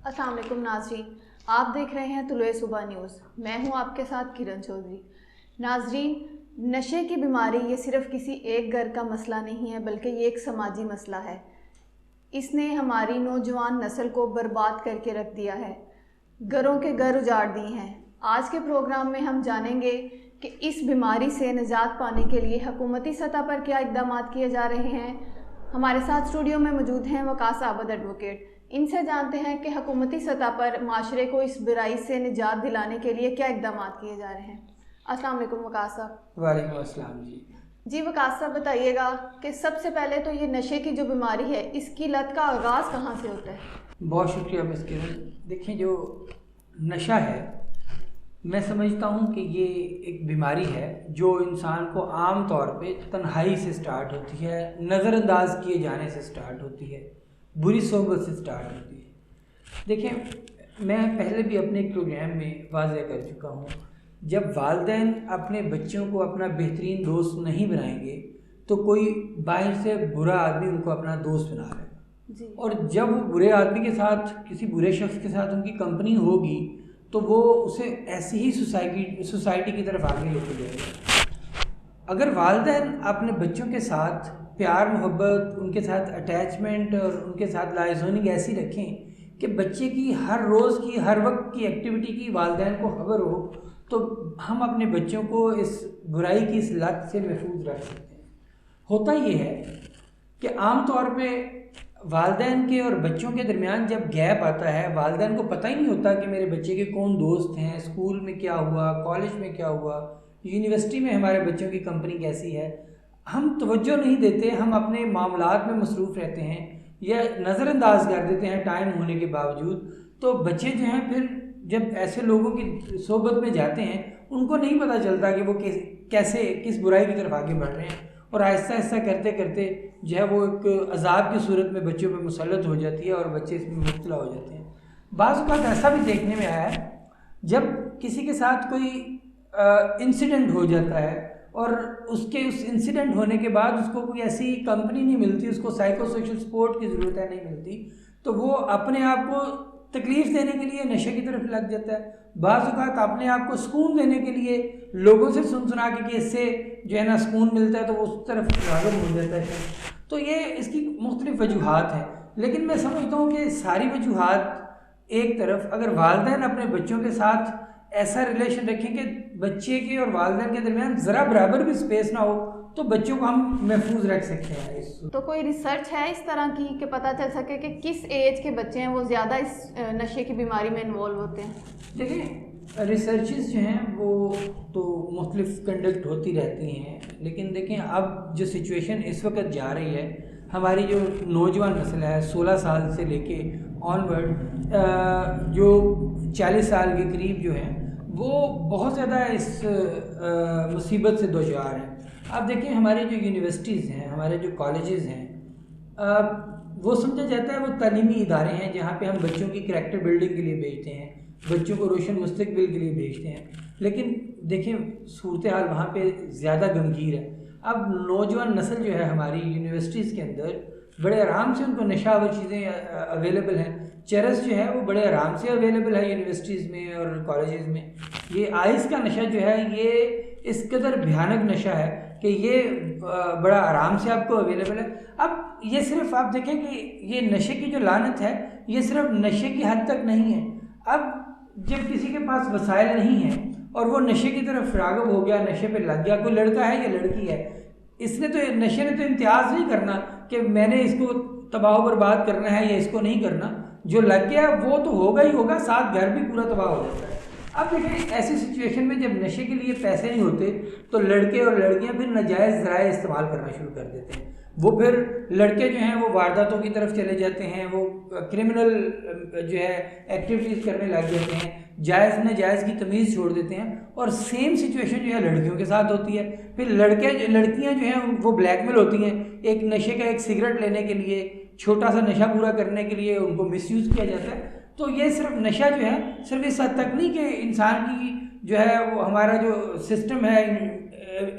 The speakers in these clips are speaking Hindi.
अस्सलाम वालेकुम नाज़रीन, आप देख रहे हैं तुलुए सुबह न्यूज़। मैं हूं आपके साथ किरण चौधरी। नाज़रीन, नशे की बीमारी ये सिर्फ़ किसी एक घर का मसला नहीं है, बल्कि ये एक समाजी मसला है। इसने हमारी नौजवान नस्ल को बर्बाद करके रख दिया है, घरों के घर उजाड़ दिए हैं। आज के प्रोग्राम में हम जानेंगे कि इस बीमारी से निजात पाने के लिए हुकूमती सतह पर क्या इक़दाम किए जा रहे हैं। हमारे साथ स्टूडियो में मौजूद हैं वकास आबद एडवोकेट। इनसे जानते हैं कि हुकूमती सतह पर माशरे को इस बुराई से निजात दिलाने के लिए क्या इक़दाम किए जा रहे हैं। अस्सलाम वालेकुम वकास साहब। वालेकुम अस्सलाम जी। वकास साहब, बताइएगा कि सबसे पहले तो ये नशे की जो बीमारी है, इसकी लत का आगाज़ कहाँ से होता है? बहुत शुक्रिया मिस किरण। देखिए, जो नशा है, मैं समझता हूँ कि ये एक बीमारी है जो इंसान को आम तौर पे तन्हाई से स्टार्ट होती है, नज़रअंदाज किए जाने से स्टार्ट होती है, बुरी सोबत से स्टार्ट होती है। देखिए, मैं पहले भी अपने प्रोग्राम में वाज़ेह कर चुका हूँ, जब वालिदैन अपने बच्चों को अपना बेहतरीन दोस्त नहीं बनाएंगे तो कोई बाहर से बुरा आदमी उनको अपना दोस्त बना लेगा। और जब वो बुरे आदमी के साथ, किसी बुरे शख्स के साथ उनकी कंपनी होगी तो वो उसे ऐसी ही सोसाइटी की तरफ आगे लेके जाएगा। अगर वालिदैन अपने बच्चों के साथ प्यार मोहब्बत, उनके साथ अटैचमेंट और उनके साथ लाइजोनिंग ऐसी रखें कि बच्चे की हर रोज़ की, हर वक्त की एक्टिविटी की वालिदैन को खबर हो, तो हम अपने बच्चों को इस बुराई की, इस लत से महफूज रख सकते हैं। होता ये है कि आम तौर पे वालिदैन के और बच्चों के दरमियान जब गैप आता है, वालिदैन को पता ही नहीं होता कि मेरे बच्चे के कौन दोस्त हैं, स्कूल में क्या हुआ, कॉलेज में क्या हुआ, यूनिवर्सिटी में हमारे बच्चों की कंपनी कैसी है। हम तवज्जो नहीं देते, हम अपने मामलात में मसरूफ़ रहते हैं या नज़रअंदाज कर देते हैं टाइम होने के बावजूद। तो बच्चे जो हैं, फिर जब ऐसे लोगों की सोबत में जाते हैं, उनको नहीं पता चलता कि वो कैसे किस बुराई की तरफ आगे बढ़ रहे हैं, और आहिस्ता आहिस्ता करते करते जो है वो एक अजाब की सूरत में बच्चों पर मुसल्लत हो जाती है और बच्चे इसमें मुब्तला हो जाते हैं। बाज़ औक़ात ऐसा भी देखने में आया है, जब किसी के साथ कोई इंसिडेंट हो जाता है और उस इंसिडेंट होने के बाद उसको कोई ऐसी कंपनी नहीं मिलती, उसको साइको सोशल सपोर्ट की ज़रूरत है, नहीं मिलती, तो वो अपने आप को तकलीफ़ देने के लिए नशे की तरफ लग जाता है। बाज़ औक़ात अपने आप को सुकून देने के लिए लोगों से सुना के कि इससे जो है ना सुकून मिलता है, तो वो उस तरफ राग़िब हो जाता है। तो ये इसकी मुख्तलिफ़ वजूहात हैं, लेकिन मैं समझता हूँ कि सारी वजूहात एक तरफ, अगर वालिदैन अपने बच्चों के साथ ऐसा रिलेशन रखें कि बच्चे के और वालिदैन के दरमियान ज़रा बराबर भी स्पेस ना हो, तो बच्चों को हम महफूज रख सकते हैं। तो कोई रिसर्च है इस तरह की कि पता चल सके कि किस एज के बच्चे हैं वो ज़्यादा इस नशे की बीमारी में इन्वॉल्व होते हैं? देखिए, रिसर्चेस जो हैं वो तो मुख्तलिफ कंडक्ट होती रहती हैं, लेकिन देखें अब जो सिचुएशन इस वक्त जा रही है, हमारी जो नौजवान नस्ल है 16 साल से लेके ऑनवर्ड, जो 40 साल के करीब जो हैं, वो बहुत ज़्यादा इस मुसीबत से दोचार हैं। अब देखिए, हमारी जो यूनिवर्सिटीज़ हैं, हमारे जो कॉलेजेस हैं, वो समझा जाता है वो तालीमी इदारे हैं जहाँ पे हम बच्चों की करैक्टर बिल्डिंग के लिए भेजते हैं, बच्चों को रोशन मुस्तकबिल के लिए भेजते हैं। लेकिन देखिए, सूरत हाल वहाँ पे ज़्यादा गमगीर है। अब नौजवान नस्ल जो है हमारी यूनिवर्सिटीज़ के अंदर, बड़े आराम से उनको नशावर चीज़ें अवेलेबल हैं। चरस जो है वो बड़े आराम से अवेलेबल है यूनिवर्सिटीज़ में और कॉलेजेस में। ये आइस का नशा जो है, ये इस कदर भयानक नशा है कि ये बड़ा आराम से आपको अवेलेबल है। अब ये सिर्फ आप देखें कि ये नशे की जो लानत है, ये सिर्फ नशे की हद तक नहीं है। अब जब किसी के पास वसाइल नहीं है और वो नशे की तरफ राग़िब हो गया, नशे पे लग गया, कोई लड़का है या लड़की है, इसने तो नशे ने तो इम्तियाज़ नहीं करना कि मैंने इसको तबाह बर्बाद करना है या इसको नहीं करना। जो लग गया वो तो होगा ही होगा, साथ घर भी पूरा तबाह हो जाता है। अब देखिए, ऐसी सिचुएशन में जब नशे के लिए पैसे नहीं होते तो लड़के और लड़कियां फिर नाजायज़ ज़राए इस्तेमाल करना शुरू कर देते हैं। वो फिर लड़के जो हैं वो वारदातों की तरफ चले जाते हैं, वो क्रिमिनल जो है एक्टिविटीज़ करने लग जाते हैं, जायज़ नाजायज़ की तमीज़ छोड़ देते हैं। और सेम सिचुएशन जो है लड़कियों के साथ होती है। फिर लड़कियां जो हैं वो ब्लैकमेल होती हैं, एक नशे का एक सिगरेट लेने के लिए, छोटा सा नशा पूरा करने के लिए उनको मिसयूज़ किया जाता है। तो ये सिर्फ नशा जो है सिर्फ इस हद तक नहीं कि इंसान की जो है वो हमारा जो सिस्टम है,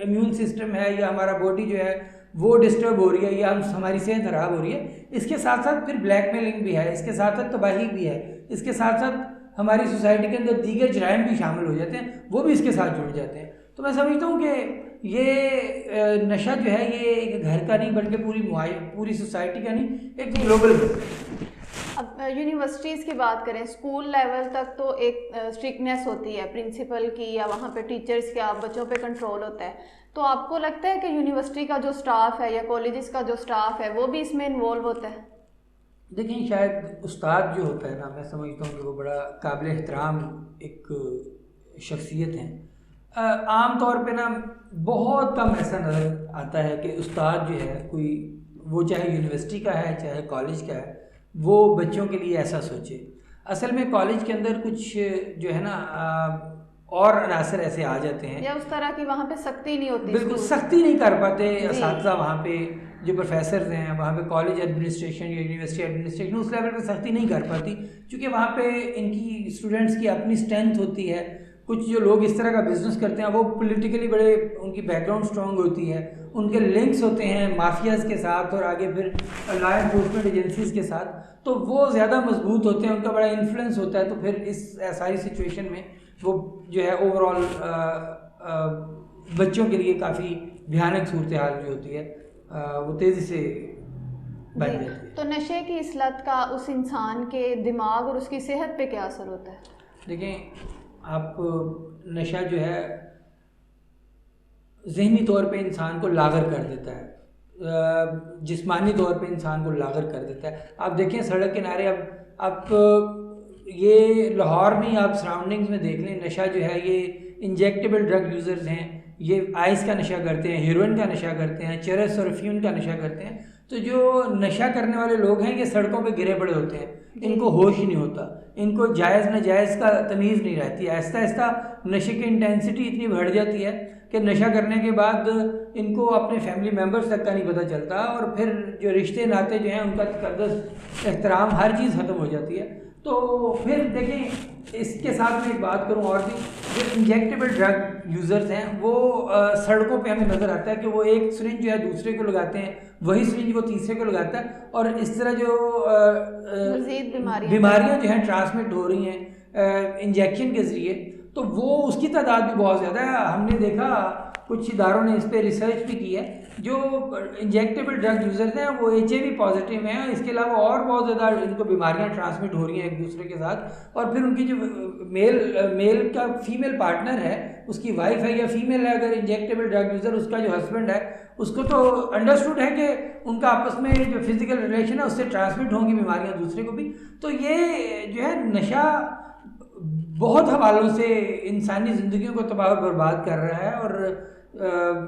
इम्यून सिस्टम है, या हमारा बॉडी जो है वो डिस्टर्ब हो रही है या हमारी सेहत ख़राब हो रही है, इसके साथ साथ फिर ब्लैकमेलिंग भी है, इसके साथ साथ तबाही भी है। इसके साथ साथ हमारी सोसाइटी के अंदर दीगर जराइम भी शामिल हो जाते हैं, वो भी इसके साथ जुड़ जाते हैं। तो मैं समझता हूँ कि ये नशा जो है ये एक घर का नहीं बल्कि पूरी सोसाइटी का नहीं, एक ग्लोबल है। अब यूनिवर्सिटीज़ की बात करें, स्कूल लेवल तक तो एक स्ट्रिक्टनेस होती है प्रिंसिपल की या वहाँ पे टीचर्स का, बच्चों पे कंट्रोल होता है। तो आपको लगता है कि यूनिवर्सिटी का जो स्टाफ है या कॉलेजेस का जो स्टाफ है वो भी इसमें इन्वॉल्व होता है? देखिए, शायद उस्ताद जो होता है ना, मैं समझता हूँ कि वो बड़ा काबिल एहतराम एक शख्सियत है। आम तौर पे ना बहुत कम ऐसा नज़र आता है कि उस्ताद जो है कोई, वो चाहे यूनिवर्सिटी का है चाहे कॉलेज का है, वो बच्चों के लिए ऐसा सोचे। असल में कॉलेज के अंदर कुछ जो है ना और अनासर ऐसे आ जाते हैं या उस तरह की वहाँ पे सख्ती नहीं होती, बिल्कुल सख्ती नहीं कर पाते असातिज़ा वहाँ पे, जो प्रोफेसर हैं वहाँ पे, कॉलेज एडमिनिस्ट्रेशन या यूनिवर्सिटी एडमिनिस्ट्रेशन उस लेवल पे सख्ती नहीं कर पाती, क्योंकि वहाँ पे इनकी स्टूडेंट्स की अपनी स्ट्रेंथ होती है। कुछ जो लोग इस तरह का बिजनेस करते हैं वो पॉलिटिकली बड़े, उनकी बैकग्राउंड स्ट्रॉन्ग होती है, उनके लिंक्स होते हैं माफियाज़ के साथ और आगे फिर लॉ एनफोर्समेंट एजेंसीज़ के साथ, तो वो ज़्यादा मजबूत होते हैं, उनका बड़ा इन्फ्लुएंस होता है। तो फिर इस सारी सिचुएशन में वो जो है ओवरऑल बच्चों के लिए काफ़ी भयानक सूरत हाल जो होती है वो तेज़ी से बढ़ जाती है। तो नशे की इस लत का उस इंसान के दिमाग और उसकी सेहत पे क्या असर होता है? देखें, आप नशा जो है ज़हनी तौर पे इंसान को लागर कर देता है, जिस्मानी तौर पे इंसान को लागर कर देता है। आप देखें सड़क किनारे, अब आप ये लाहौर में आप सराउंडिंग्स में देख लें, नशा जो है ये इंजेक्टेबल ड्रग यूज़र्स हैं, ये आइस का नशा करते हैं, हेरोइन का नशा करते हैं, चरस और अफीम का नशा करते हैं। तो जो नशा करने वाले लोग हैं ये सड़कों पे गिरे पड़े होते हैं, इनको होश ही नहीं होता, इनको जायज़ नाजायज़ का तमीज़ नहीं रहती। आहिस्ता आहिस्ता नशे की इंटेंसिटी इतनी बढ़ जाती है कि नशा करने के बाद इनको अपने फैमिली मेम्बर्स तक का नहीं पता चलता, और फिर जो रिश्ते नाते जो हैं उनका तकद्दुस एहतराम हर चीज़ ख़त्म हो जाती है। तो फिर देखें, इसके साथ में एक बात करूं और भी, जो इंजेक्टेबल ड्रग यूज़र्स हैं वो सड़कों पे हमें नज़र आता है कि वो एक सिरिंज जो है दूसरे को लगाते हैं, वही सिरिंज वो तीसरे को लगाता है, और इस तरह जो बीमारियां जो हैं ट्रांसमिट हो रही हैं इंजेक्शन के ज़रिए, तो वो उसकी तादाद भी बहुत ज़्यादा है। हमने देखा कुछ इदारों ने इस पर रिसर्च भी की है, जो इंजेक्टेबल ड्रग यूज़र्स हैं वो HIV पॉजिटिव हैं, इसके अलावा और बहुत ज़्यादा इनको बीमारियां ट्रांसमिट हो रही हैं एक दूसरे के साथ। और फिर उनकी जो मेल का फीमेल पार्टनर है, उसकी वाइफ है या फीमेल है, अगर इंजेक्टेबल ड्रग यूज़र, उसका जो हस्बैंड है, उसको तो अंडरस्टूड है कि उनका आपस में जो फिजिकल रिलेशन है उससे ट्रांसमिट होंगी बीमारियाँ दूसरे को भी। तो ये जो है नशा बहुत हवालों से इंसानी ज़िंदगियों को तबाह बर्बाद कर रहा है, और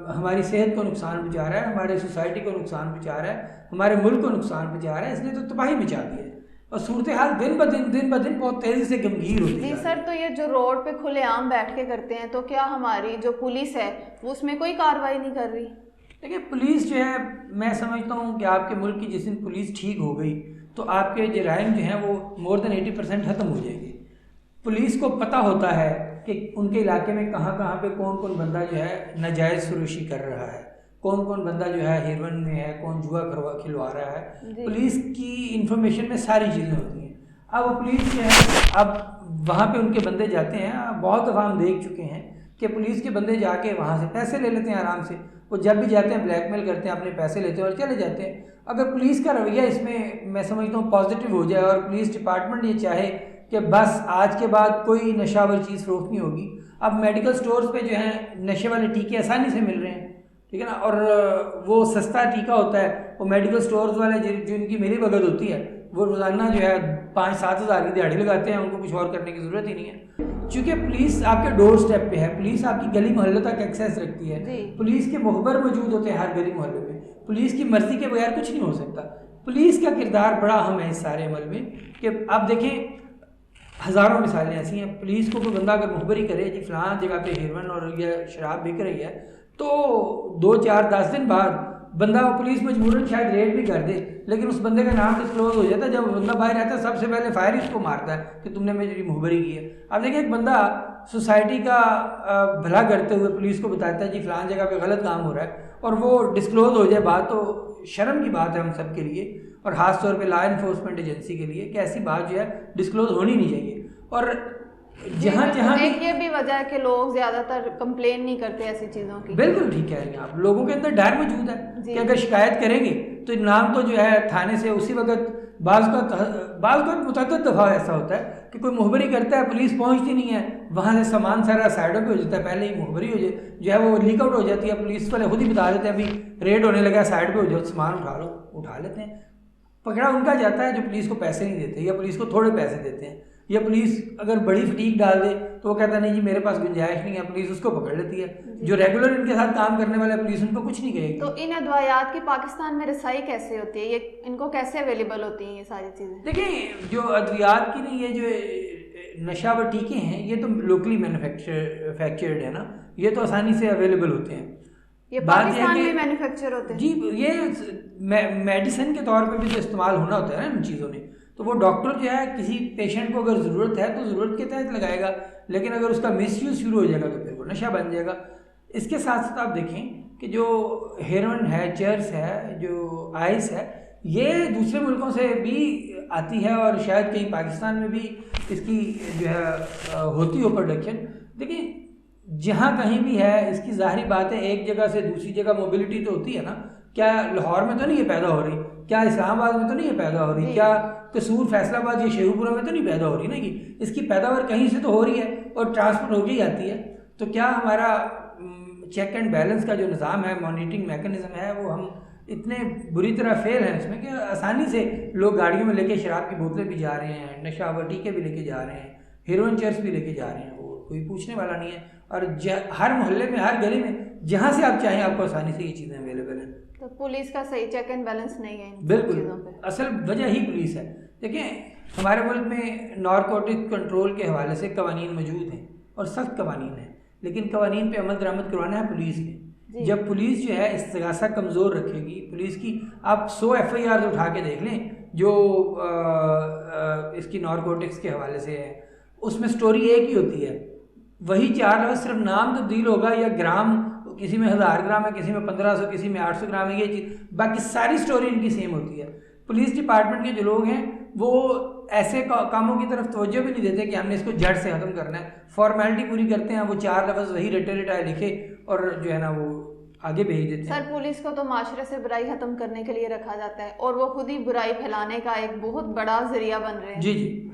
हमारी सेहत को नुकसान पहुँचा रहा है, हमारे सोसाइटी को नुकसान पहुँचा रहा है, हमारे मुल्क को नुकसान पहुँचा रहा है। इसने तो तबाही मचा दी है, और सूरत हाल दिन ब दिन बहुत तेज़ी से गंभीर होती है। जी सर, तो ये जो रोड पे खुलेआम बैठ के करते हैं, तो क्या हमारी जो पुलिस है वो उसमें कोई कार्रवाई नहीं कर रही? देखिए, पुलिस जो है, मैं समझता हूँ कि आपके मुल्क की जिस दिन पुलिस ठीक हो गई तो आपके जराइम जो हैं वो मोर देन 80% ख़त्म हो जाएंगे। पुलिस को पता होता है कि उनके इलाके में कहाँ कहाँ पे कौन कौन बंदा जो है नाजायज़ फरोशी कर रहा है, कौन कौन बंदा जो है हेरोइन में है, कौन जुआ खिलवा रहा है। पुलिस की इंफॉर्मेशन में सारी चीज़ें होती हैं। अब पुलिस जो है, अब वहाँ पे उनके बंदे जाते हैं, बहुत दफ़ा हम देख चुके हैं कि पुलिस के बंदे जाके वहाँ से पैसे ले लेते हैं आराम से। वो जब भी जाते हैं ब्लैकमेल करते हैं, अपने पैसे लेते हैं और चले जाते हैं। अगर पुलिस का रवैया इसमें मैं समझता हूँ पॉजिटिव हो जाए, और पुलिस डिपार्टमेंट ये चाहे कि बस आज के बाद कोई नशावर चीज़ फरोख्त नहीं होगी। अब मेडिकल स्टोर्स पे जो है नशे वाले टीके आसानी से मिल रहे हैं, ठीक है ना, और वो सस्ता टीका होता है। वो मेडिकल स्टोर्स वाले जिनकी मेरी भगत होती है, वो रोज़ाना जो है 5-7 हज़ार की दिहाड़ी लगाते हैं, उनको कुछ और करने की ज़रूरत ही नहीं है। चूँकि पुलिस आपके डोर स्टेप पे है, पुलिस आपकी गली मोहल्ले तक एक्सेस रखती है, पुलिस के मुखबर मौजूद होते हैं हर गली मोहल्ले में, पुलिस की मर्ज़ी के बगैर कुछ नहीं हो सकता। पुलिस का किरदार बड़ा अहम है इस सारे अमल में। कि आप देखें, हज़ारों मिसालें ऐसी हैं। पुलिस को कोई बंदा अगर मुखबरी करे जी फ़लाँ जगह पे हेरोइन और यह शराब बिक रही है, तो 2-4-10 दिन बाद बंदा, पुलिस मजबूरन शायद रेड भी कर दे, लेकिन उस बंदे का नाम डिस्क्लोज हो जाता है। जब बंदा बाहर रहता है सबसे पहले फायर इसको मारता है कि तुमने मेरी मुखबरी की है। अब देखिए, एक बंदा सोसाइटी का भला करते हुए पुलिस को बताता है जी फ़लाँ जगह पे गलत काम हो रहा है, और वो डिस्क्लोज हो जाए बात, तो शर्म की बात है हम सब के लिए। और ख़ास तौर पे लॉ इन्फोर्समेंट एजेंसी के लिए कि ऐसी बात जो है डिस्क्लोज होनी नहीं चाहिए। और जहाँ जहाँ एक ये भी वजह है कि लोग ज़्यादातर कंप्लेन नहीं करते ऐसी चीज़ों की। बिल्कुल ठीक कह रही हैं आप, लोगों के अंदर डर मौजूद है कि अगर शिकायत करेंगे तो नाम तो जो है थाने से उसी वक्त बाज़ का मुतअद्दिद दफ़ा ऐसा होता है कि कोई मुखबरी करता है, पुलिस पहुंचती नहीं है, वहाँ से सामान सारा साइडों पे हो जाता है, पहले ही मुखबरी हो जाए जो है वो लीक आउट हो जाती है, पुलिस वाले खुद ही बता देते हैं अभी रेड होने लगा, साइड पे हो जाओ, सामान उठा लो, उठा लेते हैं। पकड़ा उनका जाता है जो पुलिस को पैसे नहीं देते या पुलिस को थोड़े पैसे देते हैं, या पुलिस अगर बड़ी फटीक डाल दे तो वो कहता नहीं जी मेरे पास गुंजाइश नहीं है, पुलिस उसको पकड़ लेती है। जो रेगुलर इनके साथ काम करने वाले पुलिस उनको कुछ नहीं कहेगी। तो इन अद्वायात की पाकिस्तान में रसाई कैसे होती है, ये इनको कैसे अवेलेबल होती हैं ये सारी चीज़ें? देखिए जो अद्वियात की नहीं, ये जो नशा व टीके हैं ये तो लोकली मैन्युफैक्चर्ड है ना, ये तो आसानी से अवेलेबल होते हैं। ये पाकिस्तान में मैन्युफैक्चर होते हैं जी, ये मेडिसिन के तौर पे भी तो इस्तेमाल होना होता है ना इन चीज़ों में। तो वो डॉक्टर जो है किसी पेशेंट को अगर ज़रूरत है तो ज़रूरत के तहत लगाएगा, लेकिन अगर उसका मिसयूज़ शुरू हो जाएगा तो फिर वो नशा बन जाएगा। इसके साथ साथ आप देखें कि जो हेरोइन है, चर्स है, जो आइस है, ये दूसरे मुल्कों से भी आती है और शायद कहीं पाकिस्तान में भी इसकी जो है होती हो प्रोडक्शन। देखिए जहाँ कहीं भी है इसकी ज़ाहिरी बात है एक जगह से दूसरी जगह मोबिलिटी तो होती है ना। क्या लाहौर में तो नहीं ये पैदा हो रही, क्या इस्लामाबाद में तो नहीं ये पैदा हो रही, क्या कसूर फैसलाबाद या शेखुपुरा में तो नहीं पैदा हो रही ना, कि इसकी पैदावार कहीं से तो हो रही है और ट्रांसपोर्ट होके ही आती है। तो क्या हमारा चेक एंड बैलेंस का जो निज़ाम है, मॉनिटरिंग मैकेनिज्म है, वो हम इतने बुरी तरह फेल हैं इसमें कि आसानी से लोग गाड़ियों में लेके शराब की बोतलें भी जा रहे हैं, नशा व टीके भी लेके जा रहे हैं, हेरोइन चर्स भी लेके जा रहे हैं, वो कोई पूछने वाला नहीं है। और हर मोहल्ले में, हर गली में, जहाँ से आप चाहें आपको आसानी से ये चीज़ें अवेलेबल हैं। तो पुलिस का सही चेक एंड बैलेंस नहीं है इन बिल्कुल, चीज़ों पे। असल वजह ही पुलिस है। देखिए हमारे मुल्क में नारकोटिक कंट्रोल के हवाले से कवानीन मौजूद हैं और सख्त कवानीन हैं, लेकिन कवानीन पे अमल दरामद करवाना है पुलिस ने। जब पुलिस जो है इस्तिगासा कमज़ोर रखेगी, पुलिस की आप 100 FIR उठा के देख लें जो इसकी नारकोटिक्स के हवाले से है, उसमें स्टोरी एक ही होती है, वही 4 लफ्ज़, सिर्फ नाम तब्दील होगा या ग्राम, किसी में 1000 ग्राम है, किसी में 1500, किसी में 800 ग्राम है, ये चीज़, बाकी सारी स्टोरी इनकी सेम होती है। पुलिस डिपार्टमेंट के जो लोग हैं वो ऐसे कामों की तरफ तवज्जो भी नहीं देते कि हमने इसको जड़ से ख़त्म करना है, फॉर्मेलिटी पूरी करते हैं, वो 4 लफ्ज़ वही रटे रटाए लिखे और जो है ना वो आगे भेज देते हैं। सर पुलिस को तो माशरे से बुराई ख़त्म करने के लिए रखा जाता है और वो खुद ही बुराई फैलाने का एक बहुत बड़ा जरिया बन रहे हैं। जी जी,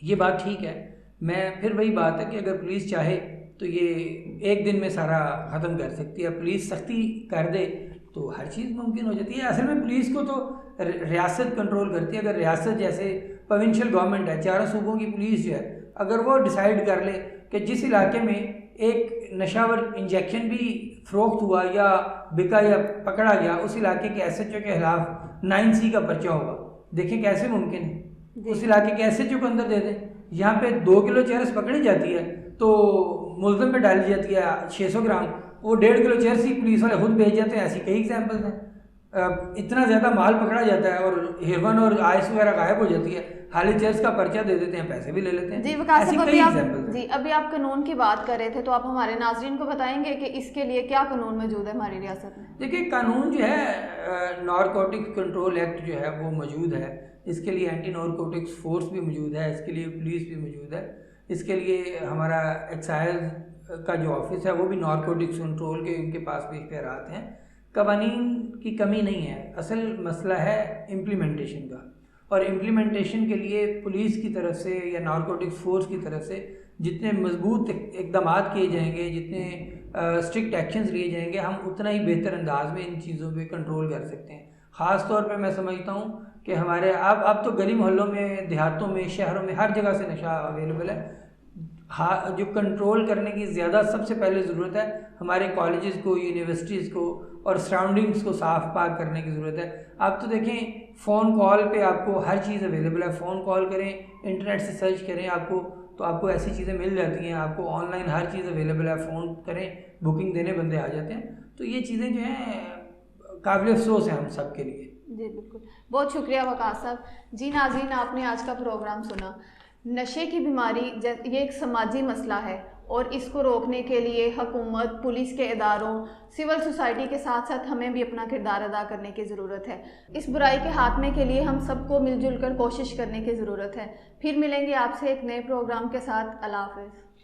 ये बात ठीक है। मैं फिर वही बात है कि अगर पुलिस चाहे तो ये एक दिन में सारा ख़त्म कर सकती है, पुलिस सख्ती कर दे तो हर चीज़ मुमकिन हो जाती है। असल में पुलिस को तो रियासत कंट्रोल करती है। अगर रियासत जैसे प्रोविंशियल गवर्नमेंट है, 4 सूबों की पुलिस जो है, अगर वो डिसाइड कर ले कि जिस इलाके में एक नशावर इंजेक्शन भी फ़रोख्त हुआ या बिका या पकड़ा गया, उस इलाके के SHO के खिलाफ 9C का पर्चा होगा, देखें कैसे मुमकिन है। उस इलाके के SHO को अंदर दे दें। यहाँ पे 2 किलो चरस पकड़ी जाती है तो मुल्ज़म पे डाली जाती है 600 ग्राम, वो 1.5 किलो चरस ही पुलिस वाले खुद भेज जाते हैं। ऐसी कई एग्जाम्पल्स हैं। इतना ज़्यादा माल पकड़ा जाता है और हेरोइन और आइस वगैरह गायब हो जाती है, खाली चर्च का पर्चा दे देते हैं, पैसे भी ले लेते हैं। जी वकास साहब, अभी आप कानून की बात कर रहे थे, तो आप हमारे नाज़रीन को बताएंगे कि इसके लिए क्या कानून मौजूद है हमारी रियासत में? देखिए कानून जो है नारकोटिक्स कंट्रोल एक्ट जो है वो मौजूद है, इसके लिए एंटी नारकोटिक्स फोर्स भी मौजूद है, इसके लिए पुलिस भी मौजूद है, इसके लिए हमारा एक्साइज का जो ऑफिस है वो भी नारकोटिक्स कंट्रोल के उनके पास भी इख्तियारात हैं। कवानीन की कमी नहीं है, असल मसला है इम्प्लीमेंटेशन का, और इम्प्लीमेंटेशन के लिए पुलिस की तरफ से या नारकोटिक्स फोर्स की तरफ से जितने मजबूत इकदाम किए जाएंगे, जितने स्ट्रिक्ट एक्शंस लिए जाएंगे, हम उतना ही बेहतर अंदाज में इन चीज़ों पे कंट्रोल कर सकते हैं। ख़ास तौर पे मैं समझता हूँ कि हमारे अब तो गली मोहल्लों में, देहातों में, शहरों में हर जगह से नशा अवेलेबल है। हाँ, जो कंट्रोल करने की ज़्यादा सबसे पहले ज़रूरत है, हमारे कॉलेजेस को, यूनिवर्सिटीज़ को और सराउंडिंग्स को साफ पाक करने की ज़रूरत है। आप तो देखें फ़ोन कॉल पे आपको हर चीज़ अवेलेबल है, फ़ोन कॉल करें, इंटरनेट से सर्च करें तो आपको ऐसी चीज़ें मिल जाती हैं, आपको ऑनलाइन हर चीज़ अवेलेबल है, फ़ोन करें, बुकिंग देने बंदे आ जाते हैं। तो ये चीज़ें जो हैं काबिल अफसोस हैं हम सब के लिए। जी बिल्कुल, बहुत शुक्रिया वकास साहब। जी नाज़रीन, आपने आज का प्रोग्राम सुना। नशे की बीमारी ये एक समाजी मसला है और इसको रोकने के लिए हुकूमत, पुलिस के इदारों, सिविल सोसाइटी के साथ साथ हमें भी अपना किरदार अदा करने की ज़रूरत है। इस बुराई के खात्मे के लिए हम सबको मिलजुल कर कोशिश करने की ज़रूरत है। फिर मिलेंगे आपसे एक नए प्रोग्राम के साथ। अल्लाह हाफ़िज़।